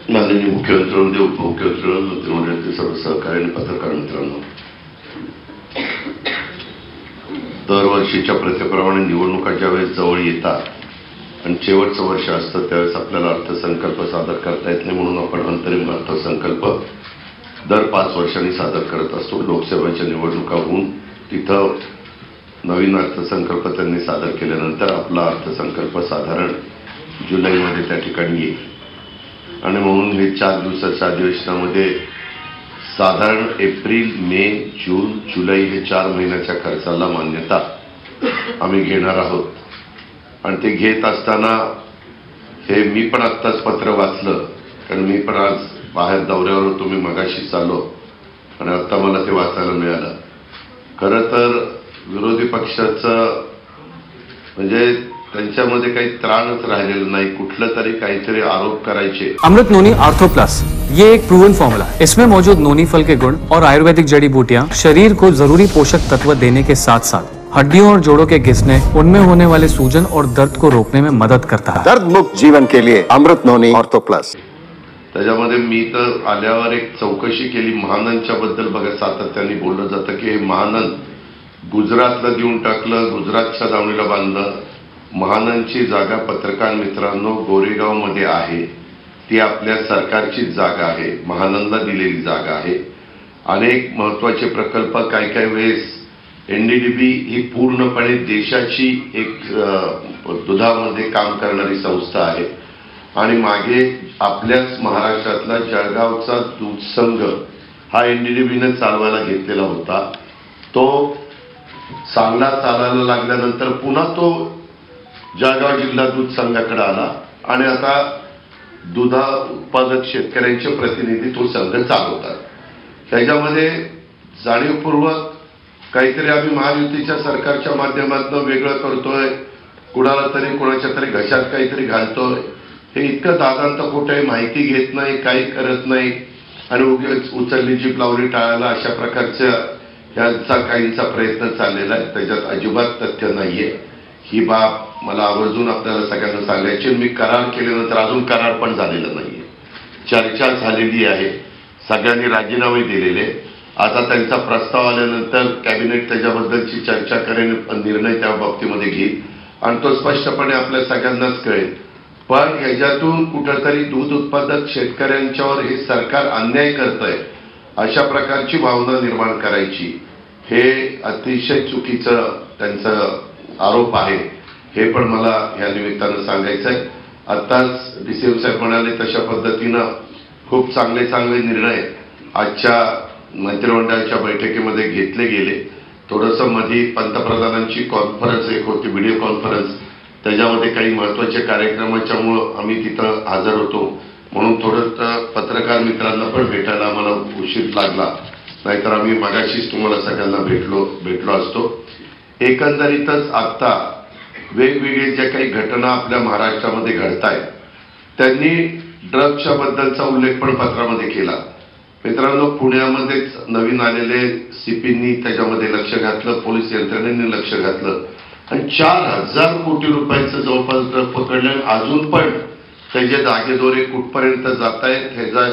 माननीय मुख्यमंत्री उपमुख्यमंत्री मंत्रिमंडळातील सर्व सहकारी आणि पत्रकार मित्रांनो, दरवर्षीच्या प्रथेप्रमाणे निवडणुका ज्यावेळेस जवळ येतात आणि शेवटचं वर्ष असतं त्यावेळेस आपल्याला अर्थसंकल्प सादर करता येत नाही, म्हणून आपण अंतरिम अर्थसंकल्प दर 5 वर्षांनी सादर करत असतो. लोकसभेच्या निवडणुका होऊन तिथं नवीन अर्थसंकल्प त्यांनी सादर केल्यानंतर आपला अर्थसंकल्प साधारण जुलैमध्ये त्या ठिकाणी येईल आणि म्हणून हे 4 दिवसाच्या अधिवेशनामध्ये साधारण एप्रिल, मे, जून, जुलै हे 4 महिन्याच्या खर्चाला मान्यता आम्ही घेणार आहोत. आणि ते घेत असताना हे मी पण आत्ताच पत्र वाचलं, कारण मी पण आज बाहेर दौऱ्यावर होतो. मी मगाशी चाललो आणि आत्ता मला ते वाचायला मिळालं. खरं तर विरोधी पक्षाचं म्हणजे त्यांच्यामध्ये काही त्राणच राहिलेलं नाही. कुठलं तरी काहीतरी आरोप करायचे. अमृत नोनी आर्थो प्लस ये एक प्रूवन फॉर्मूला है. इसमें मौजूद नोनी फल के गुण और आयुर्वेदिक जड़ी बूटियां शरीर को जरूरी पोषक तत्व देने के साथ साथ हड्डियों और जोड़ों के घिसने, उनमें होने वाले सूजन और दर्द को रोकने में मदद करता है. दर्द मुक्त जीवन के लिए अमृत नोनी आर्थो प्लस. त्याच्यामध्ये मी तर आल्यावर एक चौकशी केली महानंदच्या बद्दल. बघा, सातत्याने बोललं जातं की हे महानंद गुजरातला देऊन टाकलं, गुजरातच्या दावणीला बांधलं. महानंदची जागा पत्रकार मित्रांनो गोरेगाव मध्ये आहे. ती आपल्या सरकारची जागा आहे, महानंदला दिलेली जागा आहे. अनेक महत्वाचे प्रकल्प काही वेळेस एनडीडीबी ही पूर्णपणे देशाची एक दुधामध्ये काम करणारी संस्था आहे आणि मागे आपल्याच महाराष्ट्रातला जळगावचा दूध संघ हा एनडीडीबीने चालवायला घेतलेला होता. तो चांगला चालायला लागल्यानंतर पुन्हा तो जळगाव जिल्हा दूध संघाकडे आला आणि आता दुधा उत्पादक शेतकऱ्यांचे प्रतिनिधी तो संघ चालवतात. त्याच्यामध्ये जाणीवपूर्वक काहीतरी आम्ही महायुतीच्या सरकारच्या माध्यमातून वेगळं करतोय, कुणाला तरी कोणाच्या तरी घशात काहीतरी घालतोय. हे इतकं दादांत खोटं आहे. माहिती घेत नाही, काही करत नाही आणि उगाच उचलली जीभ लावली टाळायला अशा प्रकारच्या यांचा काहींचा प्रयत्न चाललेला आहे. त्याच्यात अजिबात तथ्य नाहीये. ही बाब मला आवर्जून आपल्याला सगळ्यांना सांगायची. मी करार केल्यानंतर अजून करार पण झालेला नाहीये. चर्चा झालेली आहे, सगळ्यांनी राजीनामे दिलेले. आता त्यांचा प्रस्ताव आल्यानंतर कॅबिनेट त्याच्याबद्दलची चर्चा करेल, निर्णय त्या बाबतीमध्ये घेईल आणि तो स्पष्टपणे आपल्या सगळ्यांनाच कळेल. पण ह्याच्यातून कुठंतरी दूध उत्पादक शेतकऱ्यांच्यावर हे सरकार अन्याय करतंय अशा प्रकारची भावना निर्माण करायची, हे अतिशय चुकीचं त्यांचं आरोप आहे. हे पण मला या निमित्तानं सांगायचं आहे. आत्ताच डीसीएम साहेब म्हणाले तशा पद्धतीनं खूप चांगले निर्णय आजच्या मंत्रिमंडळाच्या बैठकीमध्ये घेतले गेले. थोडंसं मध्ये पंतप्रधानांची कॉन्फरन्स एक होती, व्हिडिओ कॉन्फरन्स, त्याच्यामध्ये काही महत्वाच्या कार्यक्रमाच्यामुळं आम्ही तिथं हजर होतो, म्हणून थोडंसं पत्रकार मित्रांना पण भेटायला आम्हाला उशीर लागला. नाहीतर आम्ही मगाशीच तुम्हाला सगळ्यांना भेटलो असतो. एकंदरीतच आता वेगवेगळे ज्या काही घटना आपल्या महाराष्ट्रामध्ये घडतायत, त्यांनी ड्रग्सच्या बद्दलचा उल्लेख पण पत्रामध्ये केला. मित्रांनो, पुण्यामध्येच नवीन आलेले सीपींनी त्याच्यामध्ये लक्ष घातलं, पोलीस यंत्रणेने लक्ष घातलं आणि 4,000 कोटी रुपयांचं जवळपास ड्रग पकडलं. अजून पण त्याचे धागेदोरे कुठपर्यंत जात आहेत ह्याचा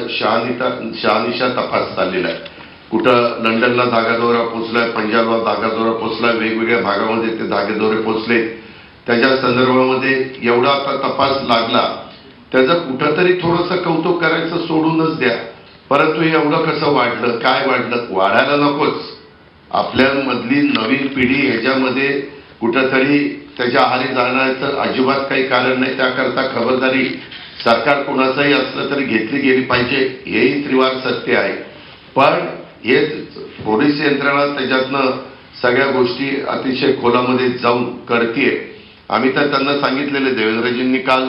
शहानिशा तपास चाललेला आहे. कुठं लंडनला धागादोरा पोचलाय, पंजाबला धागादोरा पोचलाय, वेगवेगळ्या भागामध्ये ते धागेदोरे पोचले. त्याच्या संदर्भामध्ये एवढा आता तपास लागला, त्याचं कुठंतरी थोडंसं कौतुक करायचं सोडूनच द्या. परंतु हे एवढं कसं वाढलं, काय वाढलं, वाढायला नकोच. आपल्यामधली नवीन पिढी ह्याच्यामध्ये कुठंतरी त्याच्या आहारी जाण्याचं अजिबात काही कारण नाही. त्याकरता खबरदारी सरकार कोणाचंही असलं तरी घेतली गेली पाहिजे, हेही त्रिवार सत्य आहे. पण हे पोलीस यंत्रणा त्याच्यातनं सगळ्या गोष्टी अतिशय खोलामध्ये जाऊन करतेय. आम्ही तर त्यांना सांगितलेले, देवेंद्रजींनी काल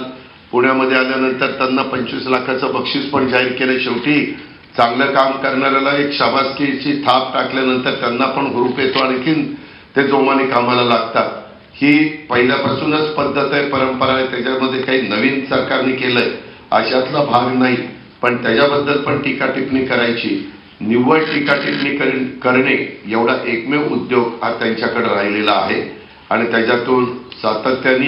पुण्यामध्ये आल्यानंतर त्यांना 25 लाखाचं बक्षीस पण जाहीर केलं. शेवटी चांगलं काम करणाऱ्याला एक शाबासकीची थाप टाकल्यानंतर त्यांना पण हुरूप येतो, आणखीन ते जोमाने कामाला लागतात. ही पहिल्यापासूनच पद्धत आहे, परंपरा आहे. त्याच्यामध्ये काही नवीन सरकारने केलंय अशातला भाग नाही. पण त्याच्याबद्दल पण टीका टिप्पणी करायची, निव्वळ टीका टिप्पणी करणे एवढा एकमेव उद्योग हा त्यांच्याकडे राहिलेला आहे आणि त्याच्यातून सातत्याने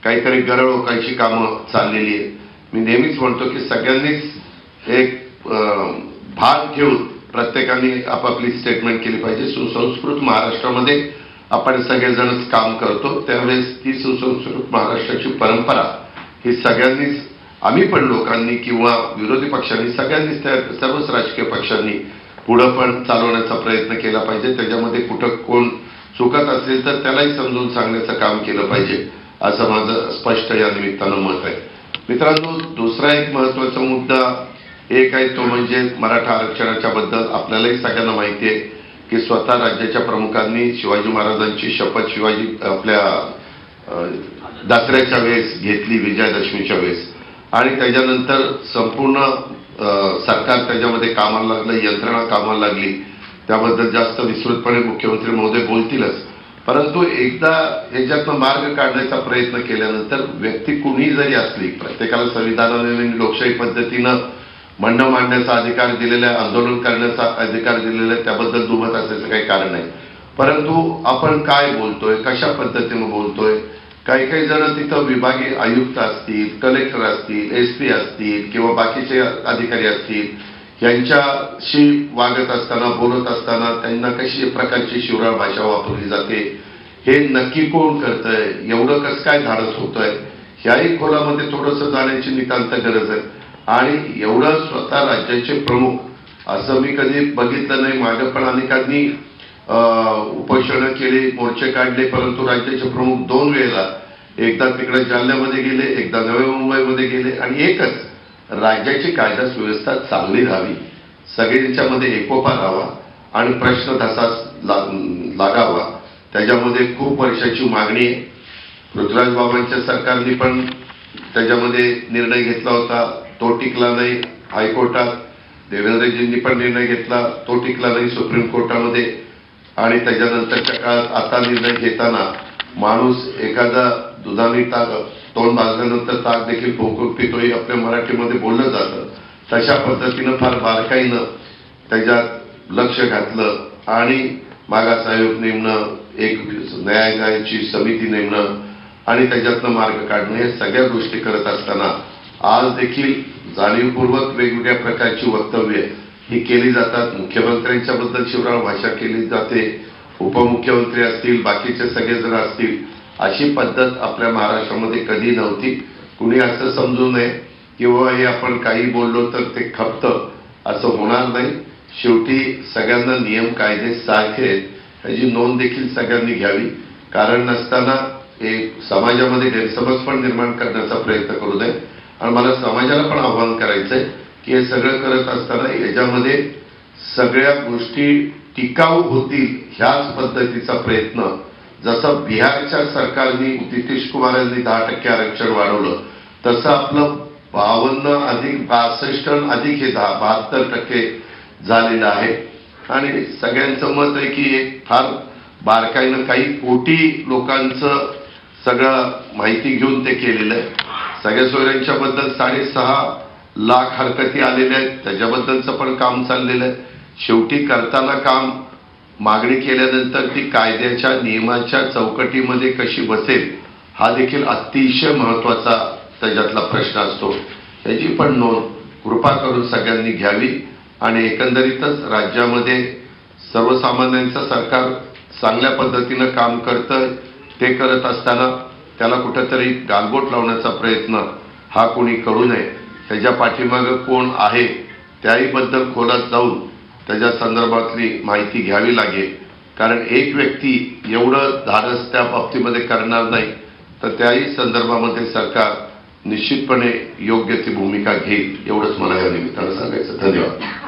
काहीतरी गरळ ओकायची कामं चाललेली आहेत. मी नेहमीच म्हणतो की सगळ्यांनीच एक भाग घेऊन प्रत्येकाने आपापली स्टेटमेंट केली पाहिजे. सुसंस्कृत महाराष्ट्रामध्ये आपण सगळेजणच काम करतो, त्यावेळेस ती सुसंस्कृत महाराष्ट्राची परंपरा ही सगळ्यांनीच, आम्ही पण लोकांनी किंवा विरोधी पक्षांनी सगळ्यांनीच, सर्वच राजकीय पक्षांनी पुढे पण चालवण्याचा प्रयत्न केला पाहिजे. त्याच्यामध्ये कुठं कोण चुकत असेल तर त्यालाही समजून सांगण्याचं काम केलं पाहिजे, असं माझं स्पष्ट या निमित्तानं मत आहे. मित्रांनो, दुसरा एक महत्वाचा मुद्दा एक आहे, तो म्हणजे मराठा आरक्षणाच्या बद्दल आपल्यालाही सगळ्यांना माहिती आहे की स्वतः राज्याच्या प्रमुखांनी शिवाजी महाराजांची शपथ शिवाजी आपल्या दसऱ्याच्या वेळेस घेतली, विजयादशमीच्या वेळेस, आणि त्याच्यानंतर संपूर्ण सरकार त्याच्यामध्ये कामाला लागलं, यंत्रणा कामाला लागली. त्याबद्दल जास्त विस्तृतपणे मुख्यमंत्री महोदय बोलतीलच. परंतु एकदा याच्यातनं मार्ग काढण्याचा प्रयत्न केल्यानंतर व्यक्ती कुणीही जरी असली, प्रत्येकाला संविधानाने लोकशाही पद्धतीनं म्हणणं मांडण्याचा अधिकार दिलेला आहे, आंदोलन करण्याचा अधिकार दिलेला आहे, त्याबद्दल दुमत असायचं काही कारण नाही. परंतु आपण काय बोलतोय, कशा पद्धतीनं बोलतोय, काही काही जण तिथं विभागीय आयुक्त असतील, कलेक्टर असतील, SP असतील किंवा बाकीचे अधिकारी असतील, यांच्याशी वागत असताना, बोलत असताना त्यांना कशी प्रकारची शिवराळ भाषा वापरली जाते, हे नक्की कोण करतंय, एवढं कसं काय धाडस होतंय, ह्याही खोलामध्ये थोडंसं जाण्याची नितांत गरज आहे. आणि एवढं स्वतः राज्याचे प्रमुख, असं मी कधी बघितलं नाही. मागे पण अनेकांनी उपोषणं केली, मोर्चे काढले, परंतु राज्याचे प्रमुख 2 वेळेला, एकदा तिकडे जालन्यामध्ये गेले, एकदा नवी मुंबईमध्ये गेले, आणि एकच राज्याची कायदा सुव्यवस्था चांगली राहावी, सगळ्यांच्यामध्ये एकोपा राहावा आणि प्रश्न तसाच लागावा, त्याच्यामध्ये खूप वर्षाची मागणी आहे. पृथ्वीराज बाबांच्या सरकारने पण त्याच्यामध्ये निर्णय घेतला होता, तो टिकला नाही हायकोर्टात. देवेंद्रजींनी पण निर्णय घेतला, तो टिकला नाही सुप्रीम कोर्टामध्ये. आणि त्याच्यानंतरच्या काळात आता निर्णय घेताना माणूस एखादा दुधाने तोंड भाजल्यानंतर ताक देखील फोकून पितोही आपल्या मराठीमध्ये बोललं जातं. तशा पद्धतीनं फार बारकाईनं त्याच्यात लक्ष घातलं आणि मागास आयोग नेमणं, एक न्यायालयाची समिती नेमणं आणि त्याच्यातनं मार्ग काढणं, हे सगळ्या गोष्टी करत असताना आज देखील जाणीवपूर्वक वेगवेगळ्या प्रकारची वक्तव्य ही केली जातात. मुख्यमंत्र्यांच्या बद्दल शिवराळ भाषा केली जाते, उपमुख्यमंत्री असतील, बाकीचे सगळेजण असतील. अशी पद्धत आपल्या महाराष्ट्रामध्ये कधी नव्हती. कुणी असं समजू नये किंवा हे आपण काही बोललो तर ते खपतं, असं होणार नाही. शेवटी सगळ्यांना नियम कायदे सारखे आहेत याची नोंद देखील सगळ्यांनी घ्यावी. कारण नसताना एक समाजामध्ये गैरसमज पण निर्माण करण्याचा प्रयत्न करू नये. आणि मला समाजाला पण आवाहन करायचंय की हे सगळं करत असताना याच्यामध्ये सगळ्या गोष्टी टिकाऊ होतील ह्याच पद्धतीचा प्रयत्न, जसं बिहारच्या सरकारने नितीश कुमार यांनी 10% आरक्षण वाढवलं, तसं आपलं 52 अधिक 62 अधिक हे 72% झालेलं आहे. आणि सगळ्यांचं मत आहे की एक फार बारकाईनं काही कोटी लोकांचं सगळं माहिती घेऊन ते केलेलं आहे. सगळ्या सोयऱ्यांच्या बद्दल 6.5 लाख हरकती आलेल्या आहेत, त्याच्याबद्दलचं पण काम चाललेलं आहे. शेवटी करताना काम मागणी केल्यानंतर ती कायद्याच्या नियमाच्या चौकटीमध्ये कशी बसेल हा देखील अतिशय महत्वाचा त्याच्यातला प्रश्न असतो. याची पण नोंद कृपा करून सगळ्यांनी घ्यावी. आणि एकंदरीतच राज्यामध्ये सर्वसामान्यांचं सरकार चांगल्या पद्धतीनं काम करतं, ते करत असताना त्याला कुठेतरी गालबोट लावण्याचा प्रयत्न हा कोणी करू नये. त्याच्या पाठीमागं कोण आहे त्याही बद्दल खोलात जाऊन त्याच्या संदर्भातली माहिती घ्यावी लागेल. कारण एक व्यक्ती एवढं धाडस त्या बाबतीमध्ये करणार नाही, तर त्याही संदर्भामध्ये सरकार निश्चितपणे योग्य ती भूमिका घेईल, एवढंच मला या निमित्तानं सांगायचं. धन्यवाद.